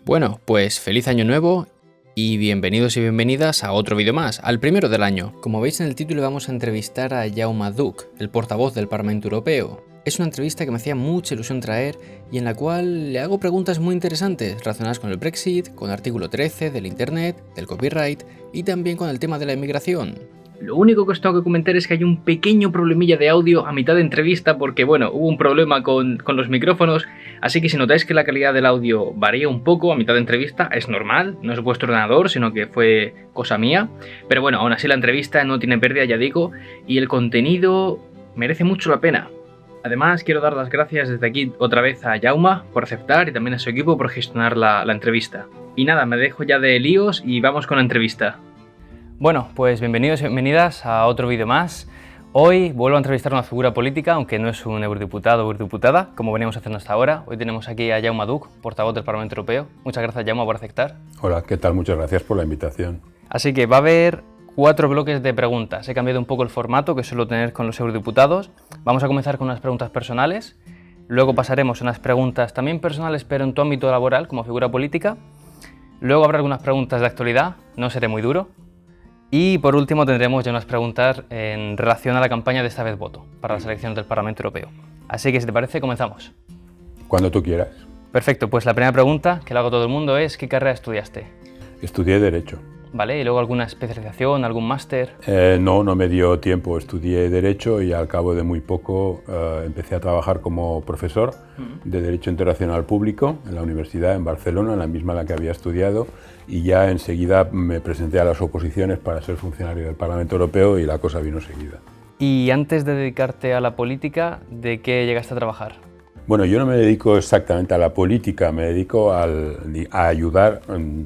Bueno, pues feliz año nuevo y bienvenidos y bienvenidas a otro vídeo más, al primero del año. Como veis en el título vamos a entrevistar a Jaume Duch, el portavoz del Parlamento Europeo. Es una entrevista que me hacía mucha ilusión traer y en la cual le hago preguntas muy interesantes relacionadas con el Brexit, con el artículo 13 del Internet, del copyright y también con el tema de la inmigración. Lo único que os tengo que comentar es que hay un pequeño problemilla de audio a mitad de entrevista porque, bueno, hubo un problema con los micrófonos, así que si notáis que la calidad del audio varía un poco a mitad de entrevista, es normal, no es vuestro ordenador, sino que fue cosa mía. Pero bueno, aún así la entrevista no tiene pérdida, ya digo, y el contenido merece mucho la pena. Además, quiero dar las gracias desde aquí otra vez a Jaume por aceptar y también a su equipo por gestionar la entrevista. Y nada, me dejo ya de líos y vamos con la entrevista. Bueno, pues bienvenidos y bienvenidas a otro vídeo más. Hoy vuelvo a entrevistar a una figura política, aunque no es un eurodiputado o eurodiputada, como veníamos haciendo hasta ahora. Hoy tenemos aquí a Jaume Duch, portavoz del Parlamento Europeo. Muchas gracias, Jaume, por aceptar. Hola, ¿qué tal? Muchas gracias por la invitación. Así que va a haber 4 bloques de preguntas. He cambiado un poco el formato que suelo tener con los eurodiputados. Vamos a comenzar con unas preguntas personales. Luego pasaremos a unas preguntas también personales, pero en tu ámbito laboral, como figura política. Luego habrá algunas preguntas de actualidad, no seré muy duro. Y por último tendremos ya unas preguntas en relación a la campaña de Esta vez voto para las elecciones del Parlamento Europeo. Así que si te parece, comenzamos. Cuando tú quieras. Perfecto, pues la primera pregunta que le hago a todo el mundo es ¿qué carrera estudiaste? Estudié Derecho. Vale, y luego alguna especialización, algún máster. No me dio tiempo. Estudié Derecho y al cabo de muy poco empecé a trabajar como profesor de Derecho Internacional Público en la universidad en Barcelona, la misma en la que había estudiado, y ya enseguida me presenté a las oposiciones para ser funcionario del Parlamento Europeo y la cosa vino seguida. Y antes de dedicarte a la política, ¿de qué llegaste a trabajar? Bueno, yo no me dedico exactamente a la política, me dedico a ayudar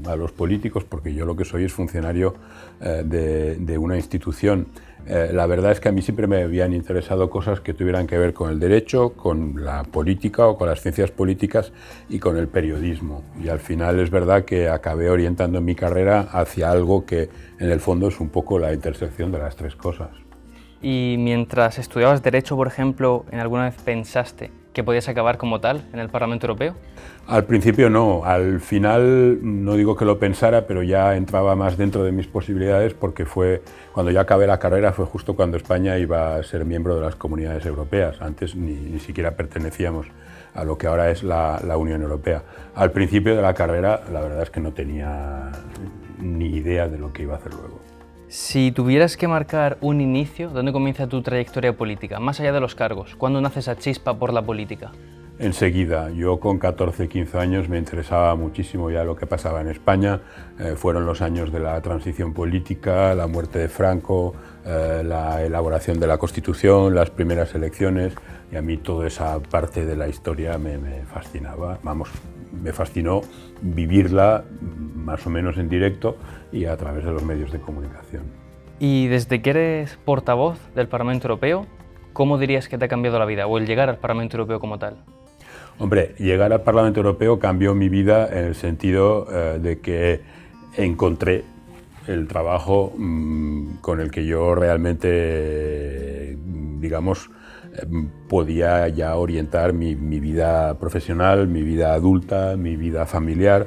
a los políticos porque yo lo que soy es funcionario de una institución. La verdad es que a mí siempre me habían interesado cosas que tuvieran que ver con el derecho, con la política o con las ciencias políticas y con el periodismo. Y al final es verdad que acabé orientando mi carrera hacia algo que en el fondo es un poco la intersección de las tres cosas. Y mientras estudiabas Derecho, por ejemplo, ¿en alguna vez pensaste que podías acabar como tal en el Parlamento Europeo? Al principio no, al final no digo que lo pensara, pero ya entraba más dentro de mis posibilidades porque fue cuando ya acabé la carrera, fue justo cuando España iba a ser miembro de las comunidades europeas. Antes ni siquiera pertenecíamos a lo que ahora es la Unión Europea. Al principio de la carrera la verdad es que no tenía ni idea de lo que iba a hacer luego. Si tuvieras que marcar un inicio, ¿dónde comienza tu trayectoria política? Más allá de los cargos, ¿cuándo nace esa chispa por la política? Enseguida, yo con 14, 15 años me interesaba muchísimo ya lo que pasaba en España. Fueron los años de la transición política, la muerte de Franco, la elaboración de la Constitución, las primeras elecciones, y a mí toda esa parte de la historia me fascinaba. Vamos, me fascinó vivirla más o menos en directo y a través de los medios de comunicación. Y desde que eres portavoz del Parlamento Europeo, ¿cómo dirías que te ha cambiado la vida o el llegar al Parlamento Europeo como tal? Hombre, llegar al Parlamento Europeo cambió mi vida en el sentido de que encontré el trabajo con el que yo realmente, digamos, podía ya orientar mi vida profesional, mi vida adulta, mi vida familiar.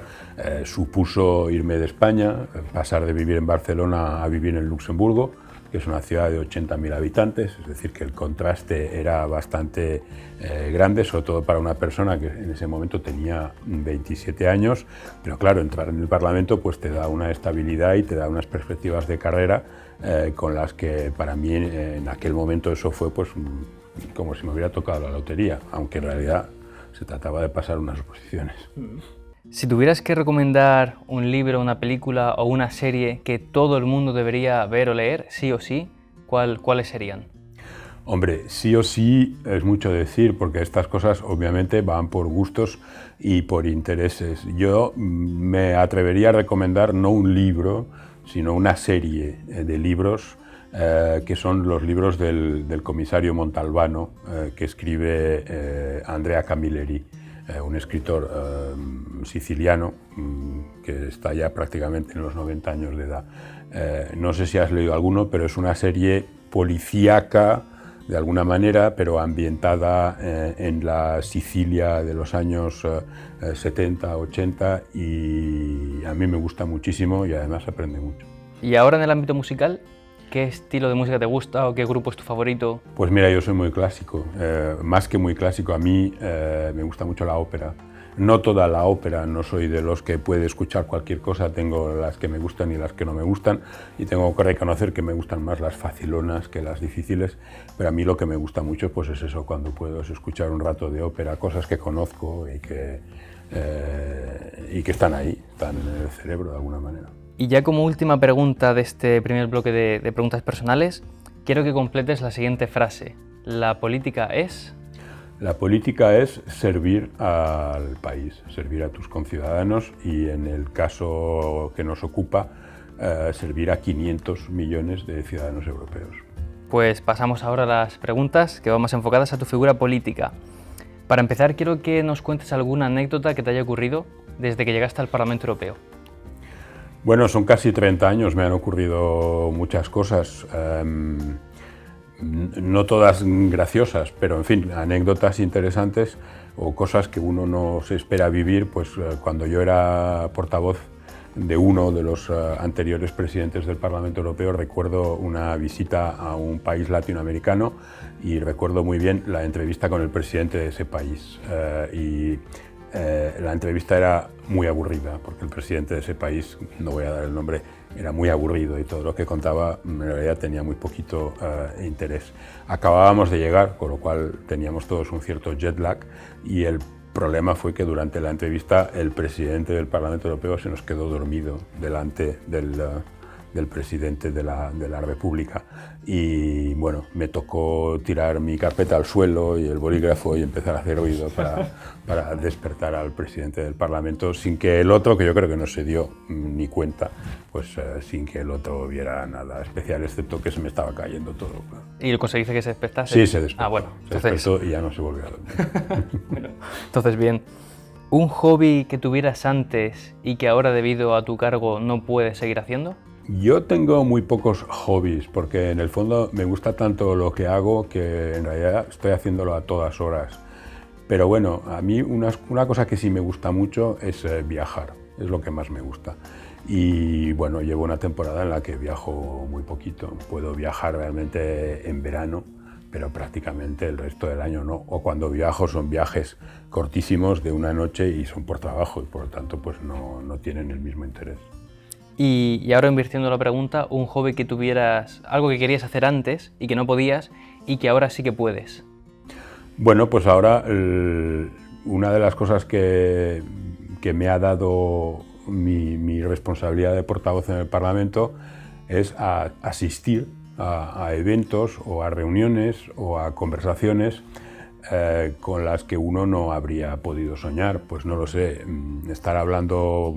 Supuso irme de España, pasar de vivir en Barcelona a vivir en Luxemburgo, que es una ciudad de 80.000 habitantes, es decir, que el contraste era bastante grande, sobre todo para una persona que en ese momento tenía 27 años, pero claro, entrar en el Parlamento pues te da una estabilidad y te da unas perspectivas de carrera con las que para mí en aquel momento eso fue pues como si me hubiera tocado la lotería, aunque en realidad se trataba de pasar unas oposiciones. Si tuvieras que recomendar un libro, una película o una serie que todo el mundo debería ver o leer, sí o sí, ¿cuáles serían? Hombre, sí o sí es mucho decir, porque estas cosas obviamente van por gustos y por intereses. Yo me atrevería a recomendar no un libro, sino una serie de libros que son los libros del comisario Montalbano, que escribe Andrea Camilleri, un escritor siciliano que está ya prácticamente en los 90 años de edad. No sé si has leído alguno, pero es una serie policíaca de alguna manera, pero ambientada en la Sicilia de los años 70, 80, y a mí me gusta muchísimo y además se aprende mucho. Y ahora en el ámbito musical, ¿qué estilo de música te gusta o qué grupo es tu favorito? Pues mira, yo soy muy clásico, más que muy clásico, a mí me gusta mucho la ópera. No toda la ópera, no soy de los que puede escuchar cualquier cosa, tengo las que me gustan y las que no me gustan, y tengo que reconocer que me gustan más las facilonas que las difíciles, pero a mí lo que me gusta mucho pues es eso, cuando puedo escuchar un rato de ópera, cosas que conozco y que están ahí, están en el cerebro de alguna manera. Y ya como última pregunta de este primer bloque de preguntas personales, quiero que completes la siguiente frase. ¿La política es...? La política es servir al país, servir a tus conciudadanos y, en el caso que nos ocupa, servir a 500 millones de ciudadanos europeos. Pues pasamos ahora a las preguntas que van más enfocadas a tu figura política. Para empezar, quiero que nos cuentes alguna anécdota que te haya ocurrido desde que llegaste al Parlamento Europeo. Bueno, son casi 30 años, me han ocurrido muchas cosas. No todas graciosas, pero en fin, anécdotas interesantes o cosas que uno no se espera vivir. Pues cuando yo era portavoz de uno de los anteriores presidentes del Parlamento Europeo, recuerdo una visita a un país latinoamericano y recuerdo muy bien la entrevista con el presidente de ese país. La entrevista era muy aburrida, porque el presidente de ese país, no voy a dar el nombre, era muy aburrido y todo lo que contaba en realidad tenía muy poquito interés. Acabábamos de llegar, con lo cual teníamos todos un cierto jet lag, y el problema fue que durante la entrevista el presidente del Parlamento Europeo se nos quedó dormido delante del presidente de la República, y bueno, me tocó tirar mi carpeta al suelo y el bolígrafo y empezar a hacer ruido para despertar al presidente del Parlamento, sin que el otro, que yo creo que no se dio ni cuenta, pues sin que el otro viera nada especial, excepto que se me estaba cayendo todo. ¿Y lo conseguiste que se despertase? Sí, se despertó. Ah, bueno, se despertó y ya no se volvió a dormir. Bueno, entonces bien, ¿un hobby que tuvieras antes y que ahora debido a tu cargo no puedes seguir haciendo? Yo tengo muy pocos hobbies, porque en el fondo me gusta tanto lo que hago que en realidad estoy haciéndolo a todas horas. Pero bueno, a mí una cosa que sí me gusta mucho es viajar, es lo que más me gusta. Y bueno, llevo una temporada en la que viajo muy poquito. Puedo viajar realmente en verano, pero prácticamente el resto del año no. O cuando viajo son viajes cortísimos de una noche y son por trabajo, y por lo tanto pues no tienen el mismo interés. Y ahora invirtiendo la pregunta, un hobby que tuvieras, algo que querías hacer antes y que no podías y que ahora sí que puedes. Bueno, pues ahora una de las cosas que me ha dado mi responsabilidad de portavoz en el Parlamento es asistir a eventos o a reuniones o a conversaciones con las que uno no habría podido soñar. Pues no lo sé, estar hablando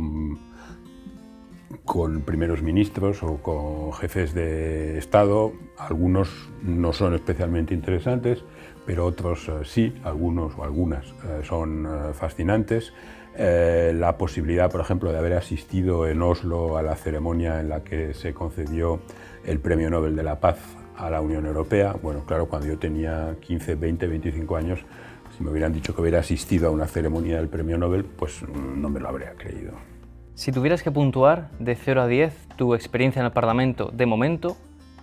con primeros ministros o con jefes de Estado. Algunos no son especialmente interesantes, pero otros sí, algunos o algunas son fascinantes. La posibilidad, por ejemplo, de haber asistido en Oslo a la ceremonia en la que se concedió el Premio Nobel de la Paz a la Unión Europea. Bueno, claro, cuando yo tenía 15, 20, 25 años, si me hubieran dicho que hubiera asistido a una ceremonia del Premio Nobel, pues no me lo habría creído. Si tuvieras que puntuar de 0 a 10 tu experiencia en el Parlamento de momento,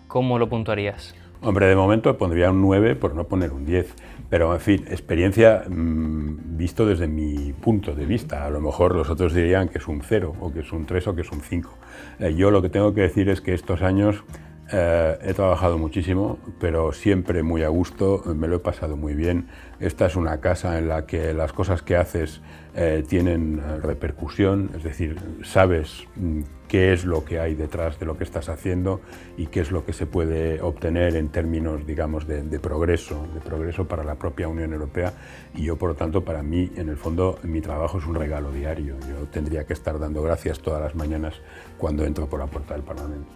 ¿cómo lo puntuarías? Hombre, de momento pondría un 9 por no poner un 10, pero en fin, experiencia visto desde mi punto de vista. A lo mejor los otros dirían que es un 0 o que es un 3 o que es un 5. Yo lo que tengo que decir es que estos años he trabajado muchísimo, pero siempre muy a gusto, me lo he pasado muy bien. Esta es una casa en la que las cosas que haces tienen repercusión, es decir, sabes qué es lo que hay detrás de lo que estás haciendo y qué es lo que se puede obtener en términos, digamos, de progreso para la propia Unión Europea. Y yo, por lo tanto, para mí, en el fondo, mi trabajo es un regalo diario. Yo tendría que estar dando gracias todas las mañanas cuando entro por la puerta del Parlamento.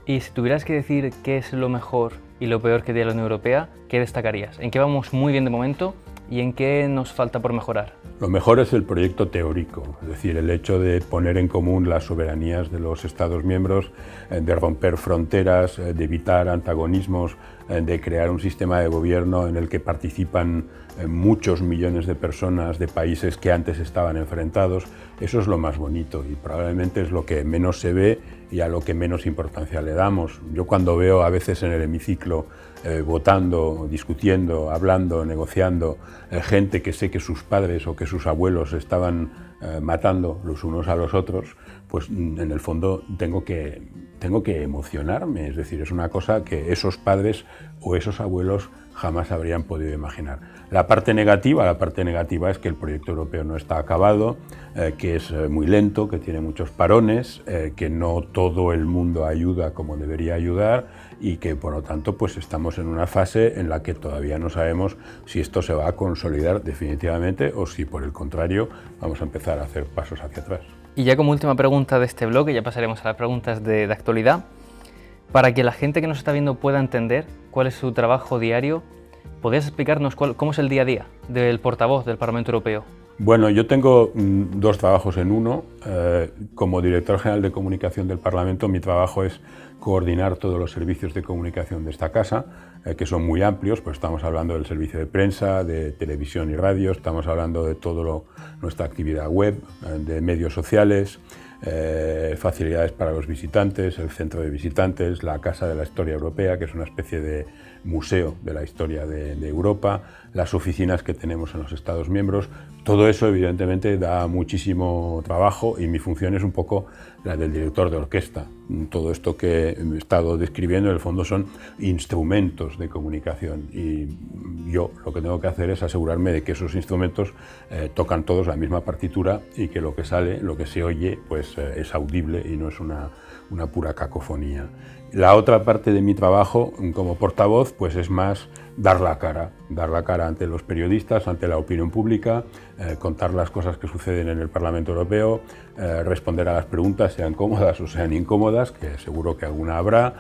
Y si tuvieras que decir qué es lo mejor y lo peor que tiene la Unión Europea, ¿qué destacarías? ¿En qué vamos muy bien de momento y en qué nos falta por mejorar? Lo mejor es el proyecto teórico, es decir, el hecho de poner en común las soberanías de los Estados miembros, de romper fronteras, de evitar antagonismos de crear un sistema de gobierno en el que participan muchos millones de personas de países que antes estaban enfrentados. Eso es lo más bonito y probablemente es lo que menos se ve y a lo que menos importancia le damos. Yo cuando veo a veces en el hemiciclo votando, discutiendo, hablando, negociando, gente que sé que sus padres o que sus abuelos estaban matando los unos a los otros, pues en el fondo tengo que emocionarme. Es decir, es una cosa que esos padres o esos abuelos jamás habrían podido imaginar. La parte negativa es que el proyecto europeo no está acabado, que es muy lento, que tiene muchos parones, que no todo el mundo ayuda como debería ayudar y que por lo tanto pues estamos en una fase en la que todavía no sabemos si esto se va a consolidar definitivamente o si por el contrario vamos a empezar a hacer pasos hacia atrás. Y ya como última pregunta de este blog, y ya pasaremos a las preguntas de actualidad, para que la gente que nos está viendo pueda entender cuál es su trabajo diario, ¿podrías explicarnos cómo es el día a día del portavoz del Parlamento Europeo? Bueno, yo tengo dos trabajos en uno. Como director general de comunicación del Parlamento, mi trabajo es coordinar todos los servicios de comunicación de esta casa, que son muy amplios, pues estamos hablando del servicio de prensa, de televisión y radio, estamos hablando de toda nuestra actividad web, de medios sociales, facilidades para los visitantes, el centro de visitantes, la Casa de la Historia Europea, que es una especie de museo de la historia de Europa, las oficinas que tenemos en los Estados miembros. Todo eso evidentemente da muchísimo trabajo y mi función es un poco la del director de orquesta. Todo esto que he estado describiendo en el fondo son instrumentos de comunicación y yo lo que tengo que hacer es asegurarme de que esos instrumentos tocan todos la misma partitura y que lo que sale, lo que se oye, pues es audible y no es una pura cacofonía. La otra parte de mi trabajo como portavoz pues es más dar la cara ante los periodistas, ante la opinión pública, contar las cosas que suceden en el Parlamento Europeo, responder a las preguntas, sean cómodas o sean incómodas, que seguro que alguna habrá,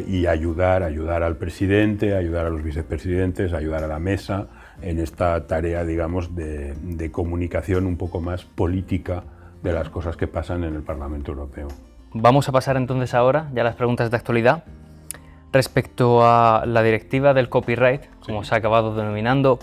y ayudar al presidente, ayudar a los vicepresidentes, ayudar a la mesa en esta tarea, digamos, de comunicación un poco más política de las cosas que pasan en el Parlamento Europeo. Vamos a pasar entonces ahora ya a las preguntas de actualidad. Respecto a la directiva del copyright, como se ha acabado denominando,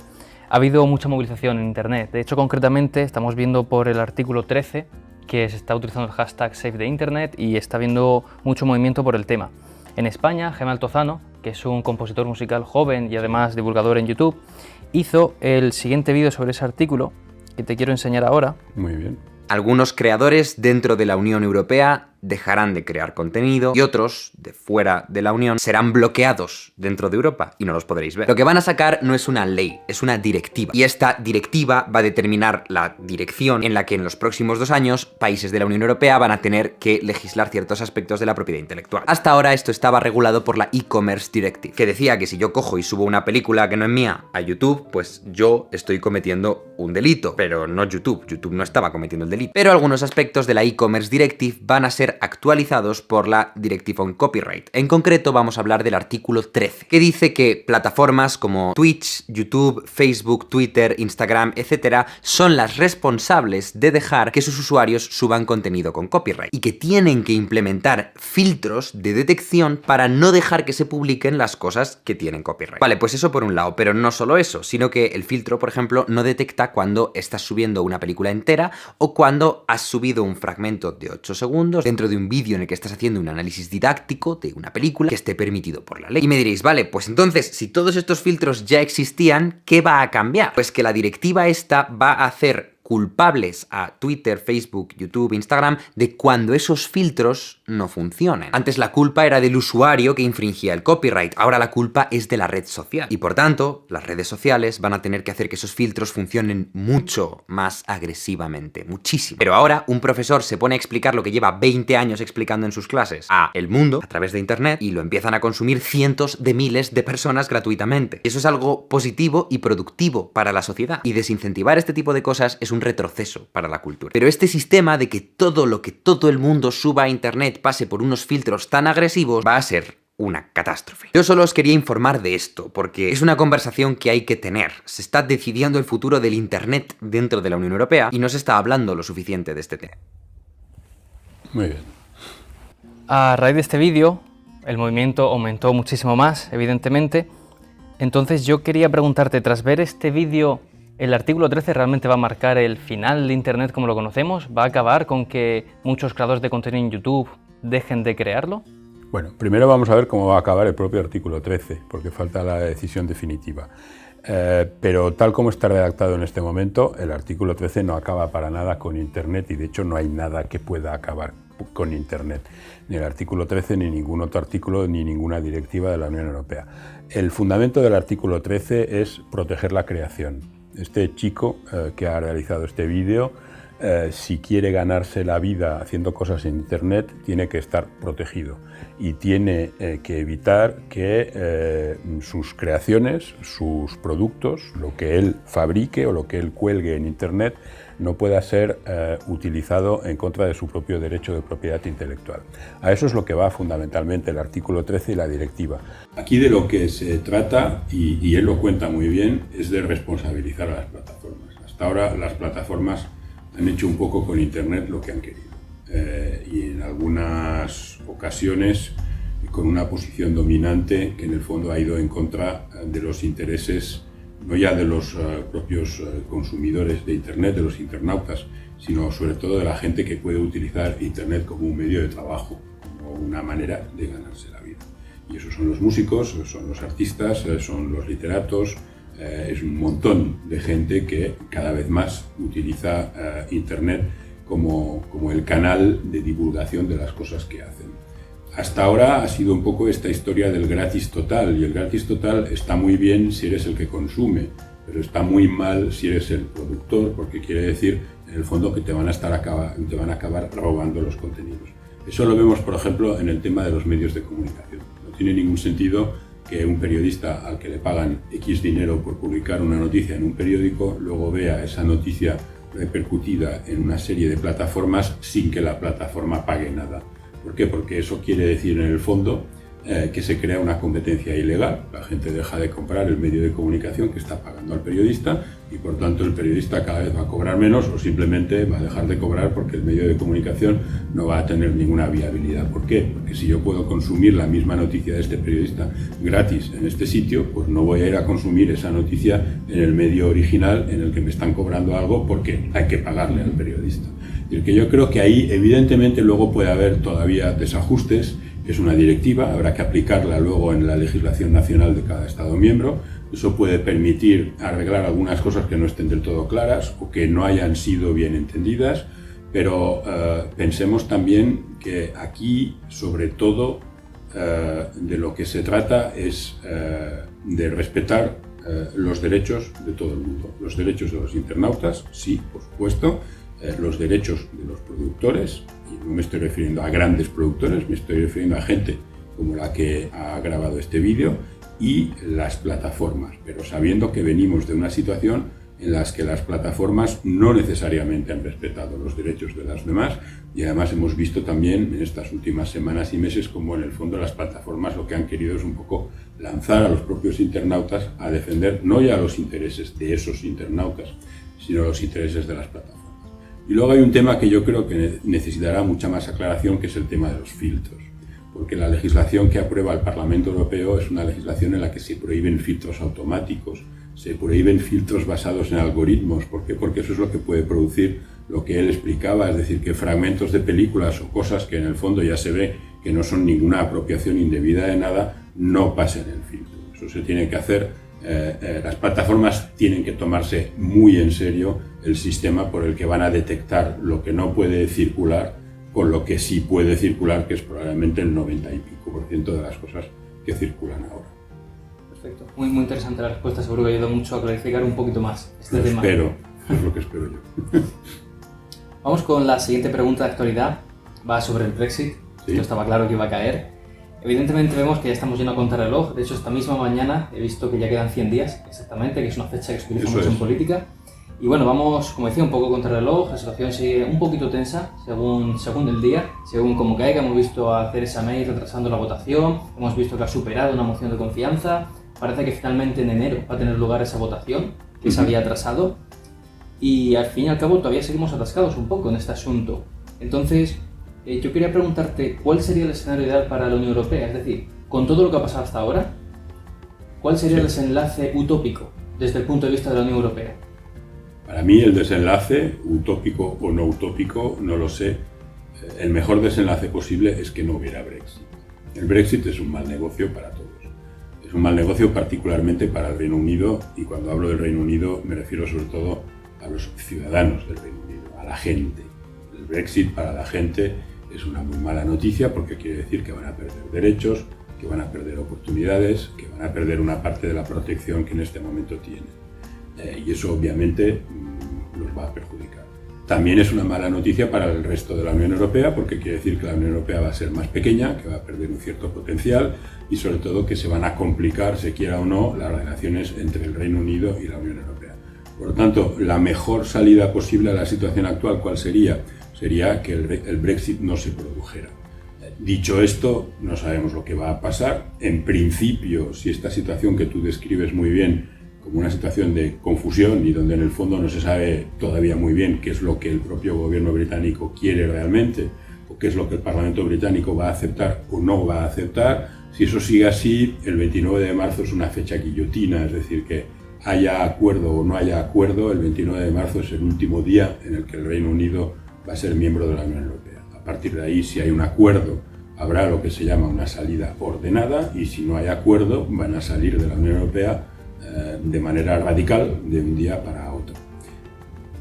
ha habido mucha movilización en Internet. De hecho, concretamente, estamos viendo por el artículo 13 que se está utilizando el hashtag Save the Internet y está habiendo mucho movimiento por el tema. En España, Gemma Altozano, que es un compositor musical joven y además divulgador en YouTube, hizo el siguiente vídeo sobre ese artículo que te quiero enseñar ahora. Muy bien. Algunos creadores dentro de la Unión Europea dejarán de crear contenido y otros, de fuera de la Unión, serán bloqueados dentro de Europa y no los podréis ver. Lo que van a sacar no es una ley, es una directiva. Y esta directiva va a determinar la dirección en la que en los próximos 2 años países de la Unión Europea van a tener que legislar ciertos aspectos de la propiedad intelectual. Hasta ahora esto estaba regulado por la e-commerce directive, que decía que si yo cojo y subo una película que no es mía a YouTube, pues yo estoy cometiendo un delito, pero no YouTube. YouTube no estaba cometiendo el delito. Pero algunos aspectos de la e-commerce directive van a ser actualizados por la Directive on Copyright. En concreto vamos a hablar del artículo 13, que dice que plataformas como Twitch, YouTube, Facebook, Twitter, Instagram, etc. son las responsables de dejar que sus usuarios suban contenido con copyright y que tienen que implementar filtros de detección para no dejar que se publiquen las cosas que tienen copyright. Vale, pues eso por un lado, pero no solo eso, sino que el filtro, por ejemplo, no detecta cuando estás subiendo una película entera o cuando has subido un fragmento de 8 segundos dentro de un vídeo en el que estás haciendo un análisis didáctico de una película que esté permitido por la ley. Y me diréis, vale, pues entonces, si todos estos filtros ya existían, ¿qué va a cambiar? Pues que la directiva esta va a hacer culpables a Twitter, Facebook, YouTube, Instagram de cuando esos filtros no funcionen. Antes la culpa era del usuario que infringía el copyright, ahora la culpa es de la red social. Y por tanto, las redes sociales van a tener que hacer que esos filtros funcionen mucho más agresivamente, muchísimo. Pero ahora un profesor se pone a explicar lo que lleva 20 años explicando en sus clases a el mundo a través de internet y lo empiezan a consumir cientos de miles de personas gratuitamente. Eso es algo positivo y productivo para la sociedad. Y desincentivar este tipo de cosas es un retroceso para la cultura. Pero este sistema de que todo lo que todo el mundo suba a internet pase por unos filtros tan agresivos va a ser una catástrofe. Yo solo os quería informar de esto, porque es una conversación que hay que tener. Se está decidiendo el futuro del internet dentro de la Unión Europea y no se está hablando lo suficiente de este tema. Muy bien. A raíz de este vídeo, el movimiento aumentó muchísimo más, evidentemente. Entonces yo quería preguntarte, tras ver este vídeo, ¿el artículo 13 realmente va a marcar el final de Internet como lo conocemos? ¿Va a acabar con que muchos creadores de contenido en YouTube dejen de crearlo? Bueno, primero vamos a ver cómo va a acabar el propio artículo 13, porque falta la decisión definitiva. Pero tal como está redactado en este momento, el artículo 13 no acaba para nada con Internet y de hecho no hay nada que pueda acabar con Internet. Ni el artículo 13, ni ningún otro artículo, ni ninguna directiva de la Unión Europea. El fundamento del artículo 13 es proteger la creación. Este chico que ha realizado este vídeo, si quiere ganarse la vida haciendo cosas en Internet, tiene que estar protegido y tiene que evitar que sus creaciones, sus productos, lo que él fabrique o lo que él cuelgue en Internet, no pueda ser utilizado en contra de su propio derecho de propiedad intelectual. A eso es lo que va fundamentalmente el artículo 13 y la directiva. Aquí de lo que se trata, y él lo cuenta muy bien, es de responsabilizar a las plataformas. Hasta ahora las plataformas han hecho un poco con Internet lo que han querido y en algunas ocasiones con una posición dominante que en el fondo ha ido en contra de los intereses no ya de los propios consumidores de Internet, de los internautas, sino sobre todo de la gente que puede utilizar Internet como un medio de trabajo, como una manera de ganarse la vida. Y esos son los músicos, son los artistas, son los literatos, es un montón de gente que cada vez más utiliza Internet como el canal de divulgación de las cosas que hacen. Hasta ahora ha sido un poco esta historia del gratis total, y el gratis total está muy bien si eres el que consume, pero está muy mal si eres el productor, porque quiere decir, en el fondo, que te van a acabar robando los contenidos. Eso lo vemos, por ejemplo, en el tema de los medios de comunicación. No tiene ningún sentido que un periodista al que le pagan X dinero por publicar una noticia en un periódico, luego vea esa noticia repercutida en una serie de plataformas sin que la plataforma pague nada. ¿Por qué? Porque eso quiere decir en el fondo que se crea una competencia ilegal. La gente deja de comprar el medio de comunicación que está pagando al periodista y por tanto el periodista cada vez va a cobrar menos o simplemente va a dejar de cobrar porque el medio de comunicación no va a tener ninguna viabilidad. ¿Por qué? Porque si yo puedo consumir la misma noticia de este periodista gratis en este sitio, pues no voy a ir a consumir esa noticia en el medio original en el que me están cobrando algo porque hay que pagarle al periodista. Y el que yo creo que ahí evidentemente luego puede haber todavía desajustes. Es una directiva, habrá que aplicarla luego en la legislación nacional de cada Estado miembro. Eso puede permitir arreglar algunas cosas que no estén del todo claras o que no hayan sido bien entendidas, pero pensemos también que aquí, sobre todo, de lo que se trata es de respetar los derechos de todo el mundo. Los derechos de los internautas, sí, por supuesto, los derechos de los productores, y no me estoy refiriendo a grandes productores, me estoy refiriendo a gente como la que ha grabado este vídeo, y las plataformas, pero sabiendo que venimos de una situación en la que las plataformas no necesariamente han respetado los derechos de las demás, y además hemos visto también en estas últimas semanas y meses como en el fondo las plataformas lo que han querido es un poco lanzar a los propios internautas a defender no ya los intereses de esos internautas, sino los intereses de las plataformas. Y luego hay un tema que yo creo que necesitará mucha más aclaración, que es el tema de los filtros. Porque la legislación que aprueba el Parlamento Europeo es una legislación en la que se prohíben filtros automáticos, se prohíben filtros basados en algoritmos. ¿Por qué? Porque eso es lo que puede producir lo que él explicaba, es decir, que fragmentos de películas o cosas que en el fondo ya se ve que no son ninguna apropiación indebida de nada, no pasen el filtro. Eso se tiene que hacer. Las plataformas tienen que tomarse muy en serio el sistema por el que van a detectar lo que no puede circular con lo que sí puede circular, que es probablemente el 90 y pico% de las cosas que circulan ahora. Perfecto. Muy interesante la respuesta, seguro que ayuda mucho a clarificar un poquito más este tema. Espero, es lo que espero yo. Vamos con la siguiente pregunta de actualidad, va sobre el Brexit. Sí. Esto estaba claro que iba a caer. Evidentemente vemos que ya estamos yendo a contrarreloj. De hecho, esta misma mañana he visto que ya quedan 100 días exactamente, que es una fecha que se utiliza mucho en política. Y bueno, vamos, como decía, un poco contrarreloj. La situación sigue un poquito tensa según el día, según como caiga. Hemos visto a Theresa May retrasando la votación, hemos visto que ha superado una moción de confianza. Parece que finalmente en enero va a tener lugar esa votación que se había atrasado. Y al fin y al cabo todavía seguimos atascados un poco en este asunto. Entonces, Yo quería preguntarte, ¿cuál sería el escenario ideal para la Unión Europea? Es decir, con todo lo que ha pasado hasta ahora, ¿cuál sería el desenlace utópico desde el punto de vista de la Unión Europea? Para mí el desenlace, utópico o no utópico, no lo sé. El mejor desenlace posible es que no hubiera Brexit. El Brexit es un mal negocio para todos. Es un mal negocio particularmente para el Reino Unido, y cuando hablo del Reino Unido me refiero sobre todo a los ciudadanos del Reino Unido, a la gente. El Brexit para la gente es una muy mala noticia porque quiere decir que van a perder derechos, que van a perder oportunidades, que van a perder una parte de la protección que en este momento tienen. Y eso obviamente los va a perjudicar. También es una mala noticia para el resto de la Unión Europea porque quiere decir que la Unión Europea va a ser más pequeña, que va a perder un cierto potencial y sobre todo que se van a complicar, se quiera o no, las relaciones entre el Reino Unido y la Unión Europea. Por lo tanto, la mejor salida posible a la situación actual, ¿cuál sería? Sería que el Brexit no se produjera. Dicho esto, no sabemos lo que va a pasar. En principio, si esta situación que tú describes muy bien como una situación de confusión y donde en el fondo no se sabe todavía muy bien qué es lo que el propio gobierno británico quiere realmente o qué es lo que el Parlamento británico va a aceptar o no va a aceptar, si eso sigue así, el 29 de marzo es una fecha guillotina, es decir, que haya acuerdo o no haya acuerdo, el 29 de marzo es el último día en el que el Reino Unido va a ser miembro de la Unión Europea. A partir de ahí, si hay un acuerdo, habrá lo que se llama una salida ordenada y si no hay acuerdo, van a salir de la Unión Europea de manera radical de un día para otro.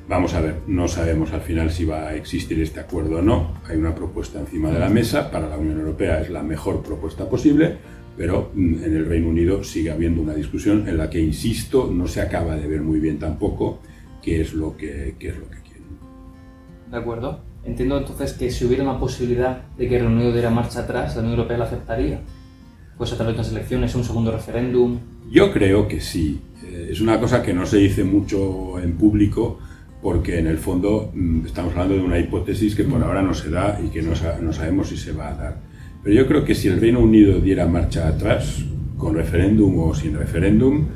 Vamos a ver, no sabemos al final si va a existir este acuerdo o no. Hay una propuesta encima de la mesa, para la Unión Europea es la mejor propuesta posible, pero en el Reino Unido sigue habiendo una discusión en la que, insisto, no se acaba de ver muy bien tampoco qué es lo que quieren. De acuerdo. Entiendo entonces que si hubiera una posibilidad de que el Reino Unido diera marcha atrás, la Unión Europea la aceptaría. Pues a través de unas elecciones, un segundo referéndum. Yo creo que sí. Es una cosa que no se dice mucho en público porque en el fondo estamos hablando de una hipótesis que por ahora no se da y que no sabemos si se va a dar. Pero yo creo que si el Reino Unido diera marcha atrás, con referéndum o sin referéndum,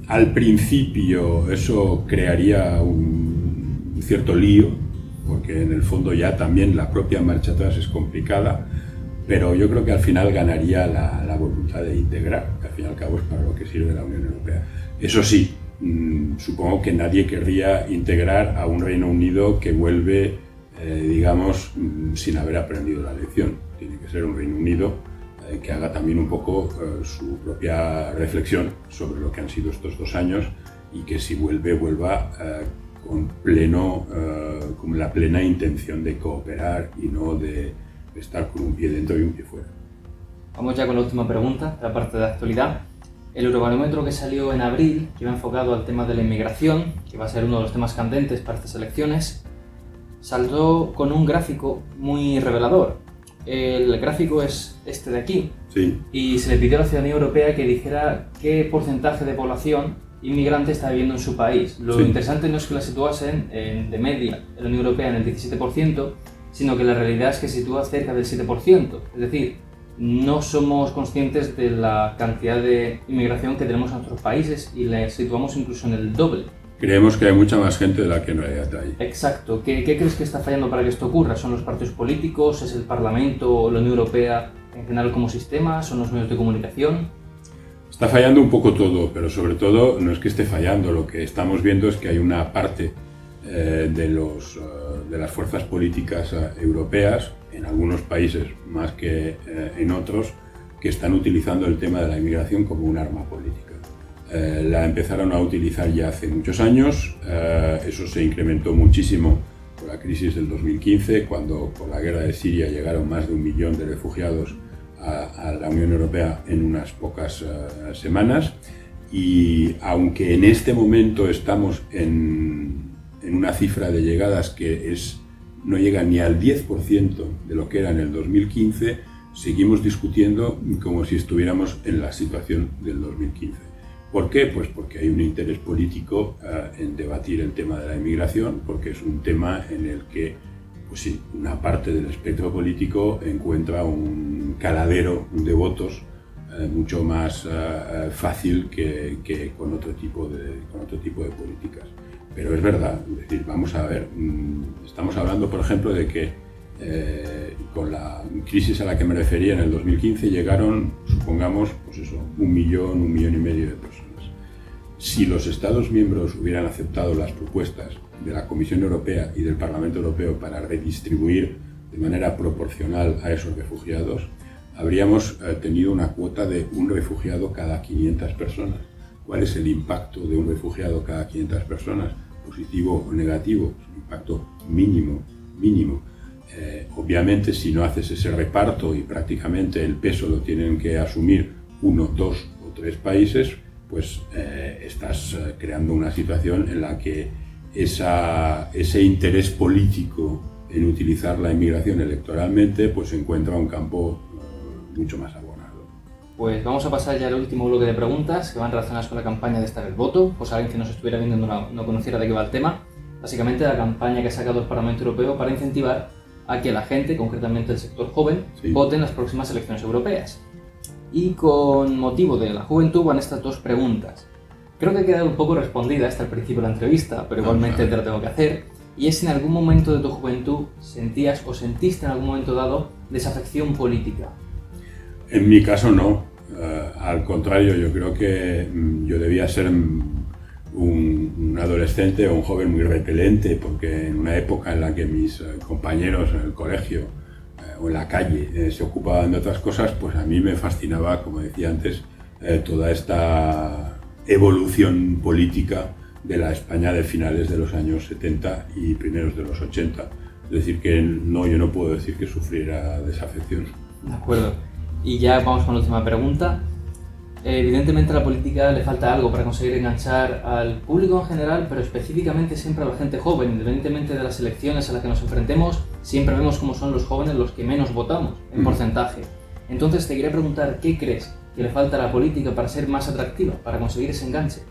al principio eso crearía un cierto lío, porque en el fondo ya también la propia marcha atrás es complicada, pero yo creo que al final ganaría la voluntad de integrar, que al fin y al cabo es para lo que sirve la Unión Europea. Eso sí, supongo que nadie querría integrar a un Reino Unido que vuelve, digamos, sin haber aprendido la lección. Tiene que ser un Reino Unido que haga también un poco su propia reflexión sobre lo que han sido estos 2 años y que si vuelva con la plena intención de cooperar y no de estar con un pie dentro y un pie fuera. Vamos ya con la última pregunta, la parte de actualidad. El Eurobarómetro que salió en abril, que iba enfocado al tema de la inmigración, que va a ser uno de los temas candentes para estas elecciones, saldó con un gráfico muy revelador. El gráfico es este de aquí, sí. Y se le pidió a la ciudadanía europea que dijera qué porcentaje de población inmigrante está viviendo en su país. Lo interesante no es que la situasen de media en la Unión Europea en el 17%, sino que la realidad es que se sitúa cerca del 7%. Es decir, no somos conscientes de la cantidad de inmigración que tenemos en nuestros países y la situamos incluso en el doble. Creemos que hay mucha más gente de la que no hay ahí. Exacto. ¿Qué crees que está fallando para que esto ocurra? ¿Son los partidos políticos? ¿Es el Parlamento o la Unión Europea en general como sistema? ¿Son los medios de comunicación? Está fallando un poco todo, pero sobre todo no es que esté fallando. Lo que estamos viendo es que hay una parte de las fuerzas políticas europeas, en algunos países más que en otros, que están utilizando el tema de la inmigración como un arma política. La empezaron a utilizar ya hace muchos años, eso se incrementó muchísimo con la crisis del 2015, cuando por la guerra de Siria llegaron más de 1 millón de refugiados a la Unión Europea en unas pocas semanas, y aunque en este momento estamos en una cifra de llegadas que no llega ni al 10% de lo que era en el 2015, seguimos discutiendo como si estuviéramos en la situación del 2015. ¿Por qué? Pues porque hay un interés político en debatir el tema de la inmigración, porque es un tema en el que, pues sí, una parte del espectro político encuentra un caladero de votos mucho más fácil que con otro tipo de políticas. pero es verdad. Es decir, vamos a ver, estamos hablando, por ejemplo, de que con la crisis a la que me refería en el 2015 llegaron, supongamos, pues eso, 1 millón, 1,5 millones de personas. Si los Estados miembros hubieran aceptado las propuestas de la Comisión Europea y del Parlamento Europeo para redistribuir de manera proporcional a esos refugiados, habríamos tenido una cuota de 1 refugiado cada 500 personas. ¿Cuál es el impacto de un refugiado cada 500 personas? ¿Positivo o negativo? Es un impacto mínimo. Obviamente, si no haces ese reparto y prácticamente el peso lo tienen que asumir 1, 2 o 3 países, pues estás creando una situación en la que ese interés político en utilizar la inmigración electoralmente pues encuentra un campo mucho más abonado. Pues vamos a pasar ya al último bloque de preguntas que van relacionadas con la campaña de Esta Vez Voto. Pues alguien que nos estuviera viendo no conociera de qué va el tema. Básicamente la campaña que ha sacado el Parlamento Europeo para incentivar a que la gente, concretamente el sector joven, vote en las próximas elecciones europeas. Y con motivo de la juventud van estas 2 preguntas. Creo que ha quedado un poco respondida hasta el principio de la entrevista, pero igualmente te la tengo que hacer. Y es si en algún momento de tu juventud sentías o sentiste en algún momento dado desafección política. En mi caso no. Al contrario, yo creo que yo debía ser un adolescente o un joven muy repelente, porque en una época en la que mis compañeros en el colegio o en la calle se ocupaban de otras cosas, pues a mí me fascinaba, como decía antes, toda esta evolución política de la España de finales de los años 70 y primeros de los 80. Es decir, que no, yo no puedo decir que sufriera desafección. De acuerdo. Y ya vamos con la última pregunta. Evidentemente a la política le falta algo para conseguir enganchar al público en general, pero específicamente siempre a la gente joven. Independientemente de las elecciones a las que nos enfrentemos, siempre vemos cómo son los jóvenes los que menos votamos, en porcentaje. Entonces te quería preguntar, ¿qué crees que le falta a la política para ser más atractiva, para conseguir ese enganche?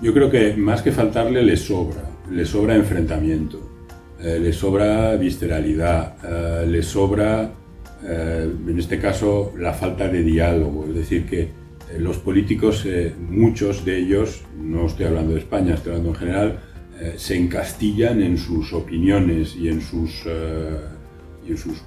Yo creo que más que faltarle le sobra enfrentamiento, le sobra visceralidad, le sobra, en este caso, la falta de diálogo. Es decir, que los políticos, muchos de ellos, no estoy hablando de España, estoy hablando en general, se encastillan en sus opiniones y en sus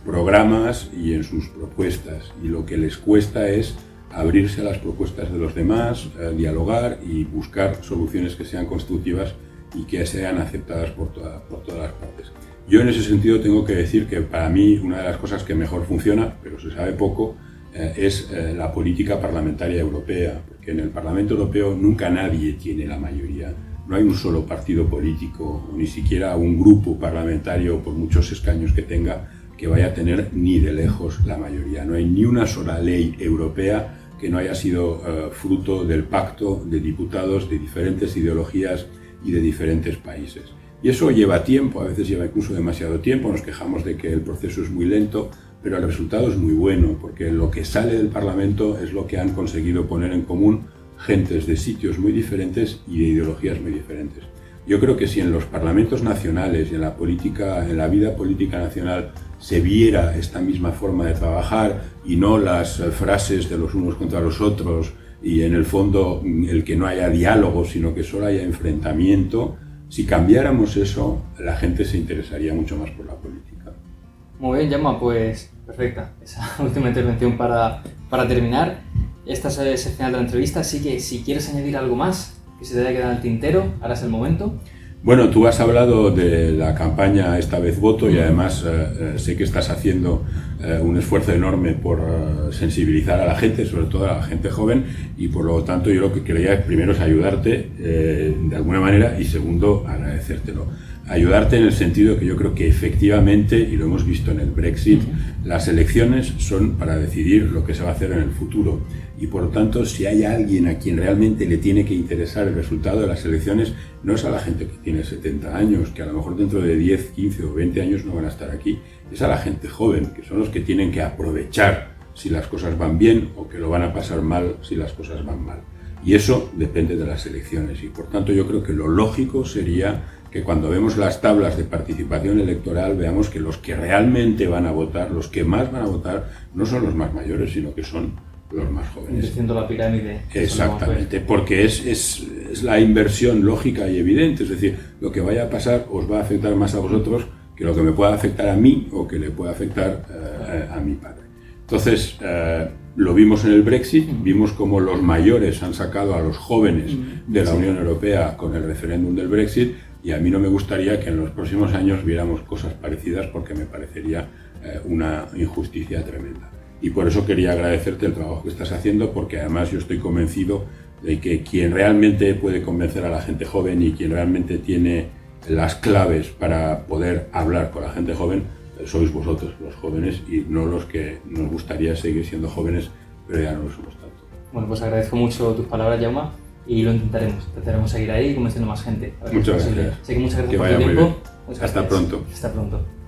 programas y en sus propuestas, y lo que les cuesta es abrirse a las propuestas de los demás, dialogar y buscar soluciones que sean constructivas y que sean aceptadas por todas las partes. Yo en ese sentido tengo que decir que para mí una de las cosas que mejor funciona, pero se sabe poco, es la política parlamentaria europea, porque en el Parlamento Europeo nunca nadie tiene la mayoría. No hay un solo partido político, o ni siquiera un grupo parlamentario, por muchos escaños que tenga, que vaya a tener ni de lejos la mayoría. No hay ni una sola ley europea que no haya sido fruto del pacto de diputados de diferentes ideologías y de diferentes países. Y eso lleva tiempo, a veces lleva incluso demasiado tiempo, nos quejamos de que el proceso es muy lento, pero el resultado es muy bueno, porque lo que sale del Parlamento es lo que han conseguido poner en común gentes de sitios muy diferentes y de ideologías muy diferentes. Yo creo que si en los parlamentos nacionales y en la vida política nacional se viera esta misma forma de trabajar y no las frases de los unos contra los otros y en el fondo el que no haya diálogo, sino que solo haya enfrentamiento, si cambiáramos eso, la gente se interesaría mucho más por la política. Muy bien, Jaume, pues perfecta esa última intervención para terminar. Esta es el final de la entrevista, así que si quieres añadir algo más que se te haya quedado en el tintero, ahora es el momento. Bueno, tú has hablado de la campaña Esta Vez Voto y además sé que estás haciendo un esfuerzo enorme por sensibilizar a la gente, sobre todo a la gente joven, y por lo tanto yo lo que quería primero es ayudarte de alguna manera y segundo agradecértelo. Ayudarte en el sentido que yo creo que efectivamente, y lo hemos visto en el Brexit, las elecciones son para decidir lo que se va a hacer en el futuro. Y por lo tanto, si hay alguien a quien realmente le tiene que interesar el resultado de las elecciones, no es a la gente que tiene 70 años, que a lo mejor dentro de 10, 15 o 20 años no van a estar aquí. Es a la gente joven, que son los que tienen que aprovechar si las cosas van bien o que lo van a pasar mal si las cosas van mal. Y eso depende de las elecciones. Y por tanto, yo creo que lo lógico sería que cuando vemos las tablas de participación electoral veamos que los que realmente van a votar, los que más van a votar, no son los más mayores, sino que son los más jóvenes. Diciendo la pirámide. Exactamente, porque es la inversión lógica y evidente, es decir, lo que vaya a pasar os va a afectar más a vosotros que lo que me pueda afectar a mí o que le pueda afectar a mi padre. Entonces, lo vimos en el Brexit, vimos cómo los mayores han sacado a los jóvenes de la Unión Europea con el referéndum del Brexit, y a mí no me gustaría que en los próximos años viéramos cosas parecidas, porque me parecería una injusticia tremenda. Y por eso quería agradecerte el trabajo que estás haciendo, porque además yo estoy convencido de que quien realmente puede convencer a la gente joven y quien realmente tiene las claves para poder hablar con la gente joven sois vosotros, los jóvenes, y no los que nos gustaría seguir siendo jóvenes, pero ya no lo somos tanto. Bueno, pues agradezco mucho tus palabras, Jaume, y lo intentaremos seguir ahí convenciendo más gente. Muchas gracias. Así que muchas gracias que por vaya tu muy tiempo. bien. Hasta pronto. Hasta pronto.